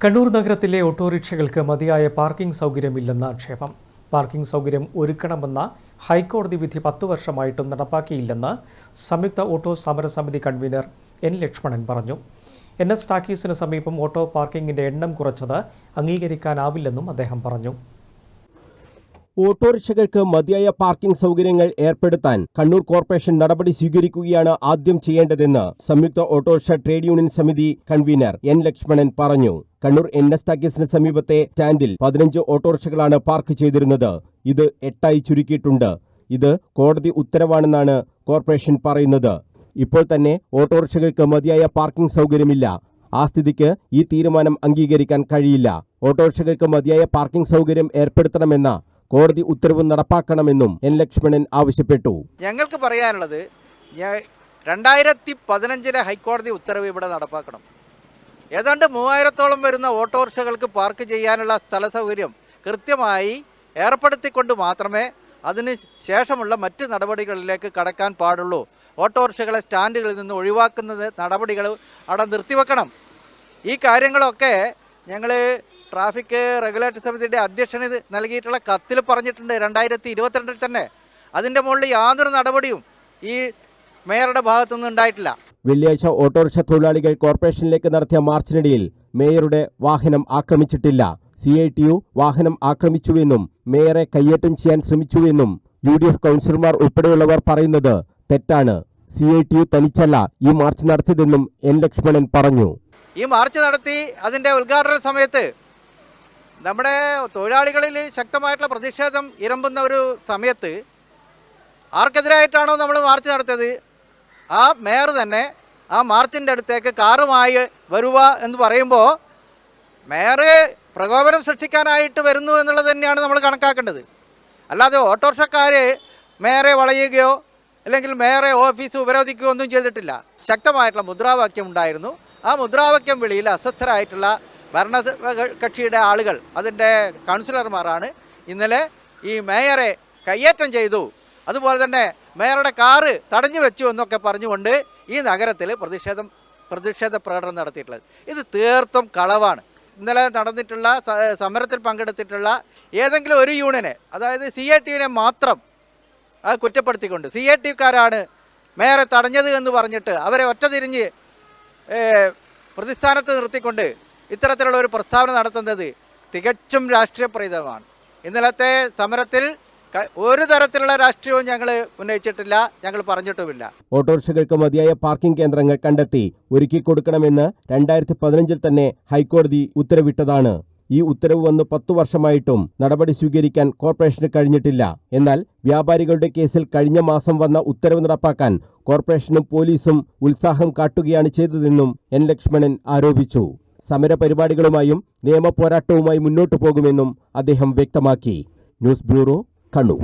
കണ്ണൂർ നഗരത്തിലെ ഓട്ടോറിക്ഷകൾക്ക് മതിയായ പാർക്കിംഗ് സൗകര്യമില്ലെന്ന ആക്ഷേപം. പാർക്കിംഗ് സൗകര്യം ഒരുക്കണമെന്ന ഹൈക്കോടതി വിധി 10 വർഷമായിട്ടും നടപ്പാക്കിയില്ലെന്ന് സംയുക്ത ഓട്ടോ സമരസമിതി കൺവീനർ എൻ ലക്ഷ്മണൻ പറഞ്ഞു. NS ടാക്കീസിന് സമീപം ഓട്ടോ പാർക്കിംഗിന്റെ എണ്ണം കുറച്ചത് അംഗീകരിക്കാനാവില്ലെന്നും അദ്ദേഹം പറഞ്ഞു. ഓട്ടോറിക്ഷകൾക്ക് മതിയായ പാർക്കിംഗ് സൗകര്യങ്ങൾ ഏർപ്പെടുത്താൻ കണ്ണൂർ കോർപ്പറേഷൻ നടപടി സ്വീകരിക്കുകയാണ് ആദ്യം ചെയ്യേണ്ടതെന്ന് സംയുക്ത ഓട്ടോറിക്ഷ ട്രേഡ് യൂണിയൻ സമിതി കൺവീനർ എൻ ലക്ഷ്മണൻ പറഞ്ഞു. കണ്ണൂർ NS ടാക്കീസിന് സമീപത്തെ സ്റ്റാൻഡിൽ 15 ഓട്ടോറിക്ഷകളാണ് പാർക്ക് ചെയ്തിരുന്നത്. ഇത് 8ആയി ചുരുക്കിയിട്ടുണ്ട്. ഇത് കോടതി ഉത്തരവാണെന്നാണ് കോർപ്പറേഷൻ പറയുന്നത്. ഇപ്പോൾ തന്നെ ഓട്ടോറിക്ഷകൾക്ക് മതിയായ പാർക്കിംഗ് സൗകര്യമില്ല. ആ സ്ഥിതിക്ക് ഈ തീരുമാനം അംഗീകരിക്കാൻ കഴിയില്ല. ഓട്ടോറിക്ഷകൾക്ക് മതിയായ പാർക്കിംഗ് സൗകര്യം ഏർപ്പെടുത്തണമെന്ന കോടതി ഉത്തരവ് നടപ്പാക്കണമെന്നും എൻ ലക്ഷ്മണൻ ആവശ്യപ്പെട്ടു. ഞങ്ങൾക്ക് പറയാനുള്ളത് 2015 ഹൈക്കോടതി ഉത്തരവ് ഇവിടെ നടപ്പാക്കണം. ഏതാണ്ട് 3000-ഓളം വരുന്ന ഓട്ടോറിക്ഷകൾക്ക് പാർക്ക് ചെയ്യാനുള്ള സ്ഥല സൗകര്യം കൃത്യമായി ഏർപ്പെടുത്തിക്കൊണ്ട് മാത്രമേ അതിന് ശേഷമുള്ള മറ്റ് നടപടികളിലേക്ക് കടക്കാൻ പാടുള്ളൂ. ഓട്ടോറിക്ഷകളെ സ്റ്റാൻഡുകളിൽ നിന്ന് ഒഴിവാക്കുന്ന നടപടികൾ അവിടെ നിർത്തിവെക്കണം. ഈ കാര്യങ്ങളൊക്കെ ഞങ്ങൾ ട്രാഫിക് റെഗുലേറ്ററി സമിതിയുടെ അധ്യക്ഷന് നൽകിയിട്ടുള്ള കത്തിൽ പറഞ്ഞിട്ടുണ്ട് 2022 തന്നെ. അതിൻ്റെ മുകളിൽ യാതൊരു നടപടിയും ഈ മേയറുടെ ഭാഗത്തുനിന്ന് ഉണ്ടായിട്ടില്ല. വെള്ളിയാഴ്ച ഓട്ടോറിക്ഷ തൊഴിലാളികൾ കോർപ്പറേഷനിലേക്ക് നടത്തിയ മാർച്ചിനിടയിൽ മേയറുടെ വാഹനം ആക്രമിച്ചിട്ടില്ല. CITU വാഹനം ആക്രമിച്ചുവെന്നും മേയറെ കയ്യേറ്റം ചെയ്യാൻ ശ്രമിച്ചുവെന്നും UDF കൗൺസിലർമാർ ഉൾപ്പെടെയുള്ളവർ പറയുന്നത് തെറ്റാണ്. CITU തനിച്ചല്ല ഈ മാർച്ച് നടത്തിയതെന്നും എൻ ലക്ഷ്മണൻ പറഞ്ഞു. ഈ മാർച്ച് നടത്തി അതിൻ്റെ ഉദ്ഘാടന സമയത്ത് നമ്മുടെ തൊഴിലാളികളിൽ ശക്തമായിട്ടുള്ള പ്രതിഷേധം ഇരമ്പുന്ന ഒരു സമയത്ത് ആർക്കെതിരായിട്ടാണോ നമ്മൾ മാർച്ച് നടത്തിയത്, ആ മേയർ തന്നെ ആ മാർച്ചിൻ്റെ അടുത്തേക്ക് കാറുമായി വരുക എന്ന് പറയുമ്പോൾ മേയർ പ്രകോപനം സൃഷ്ടിക്കാനായിട്ട് വരുന്നു എന്നുള്ളത് തന്നെയാണ് നമ്മൾ കണക്കാക്കേണ്ടത്. അല്ലാതെ ഓട്ടോറിക്ഷക്കാർ മേയറെ വളയുകയോ അല്ലെങ്കിൽ മേയറെ ഓഫീസ് ഉപരോധിക്കുകയോ ഒന്നും ചെയ്തിട്ടില്ല. ശക്തമായിട്ടുള്ള മുദ്രാവാക്യം ഉണ്ടായിരുന്നു. ആ മുദ്രാവാക്യം വിളിയിൽ അസ്വസ്ഥരായിട്ടുള്ള ഭരണ കക്ഷിയുടെ ആളുകൾ, അതിൻ്റെ കൗൺസിലർമാരാണ് ഇന്നലെ ഈ മേയറെ കയ്യേറ്റം ചെയ്തു, അതുപോലെ തന്നെ മേയറുടെ കാറ് തടഞ്ഞു വെച്ചു എന്നൊക്കെ പറഞ്ഞുകൊണ്ട് ഈ നഗരത്തിൽ പ്രതിഷേധ പ്രകടനം നടത്തിയിട്ടുള്ളത്. ഇത് തീർത്തും കളവാണ്. ഇന്നലെ നടന്നിട്ടുള്ള സമരത്തിൽ പങ്കെടുത്തിട്ടുള്ള ഏതെങ്കിലും ഒരു യൂണിയനെ, അതായത് CITUവിനെ മാത്രം കുറ്റപ്പെടുത്തിക്കൊണ്ട് CITUക്കാരാണ് മേയറെ തടഞ്ഞത് എന്ന് പറഞ്ഞിട്ട് അവരെ ഒറ്റതിരിഞ്ഞ് പ്രതിസ്ഥാനത്ത് നിർത്തിക്കൊണ്ട് ഇത്തരത്തിലുള്ള ഒരു പ്രസ്താവന നടത്തുന്നത് തികച്ചും രാഷ്ട്രീയപ്രേരിതമാണ്. ഇന്നലത്തെ സമരത്തിൽ ഒരു തരത്തിലുള്ള രാഷ്ട്രീയവും ഞങ്ങൾ ഉന്നയിച്ചിട്ടില്ല, ഞങ്ങൾ പറഞ്ഞിട്ടുമില്ല. ഓട്ടോറിക്ഷകൾക്ക് മതിയായ പാർക്കിംഗ് കേന്ദ്രങ്ങൾ കണ്ടെത്തി ഒരുക്കി കൊടുക്കണമെന്ന് 2015 തന്നെ ഹൈക്കോടതി ഉത്തരവിട്ടതാണ്. ഈ ഉത്തരവ് വന്ന് 10 വർഷമായിട്ടും നടപടി സ്വീകരിക്കാൻ കോർപ്പറേഷന് കഴിഞ്ഞിട്ടില്ല. എന്നാൽ വ്യാപാരികളുടെ കേസിൽ കഴിഞ്ഞ മാസം വന്ന ഉത്തരവ് നടപ്പാക്കാൻ കോർപ്പറേഷനും പോലീസും ഉത്സാഹം കാട്ടുകയാണ് ചെയ്തതെന്നും എൻ ലക്ഷ്മണൻ ആരോപിച്ചു. സമരപരിപാടികളുമായും നിയമപോരാട്ടവുമായി മുന്നോട്ടു പോകുമെന്നും അദ്ദേഹം വ്യക്തമാക്കി. News bureau, Kannur.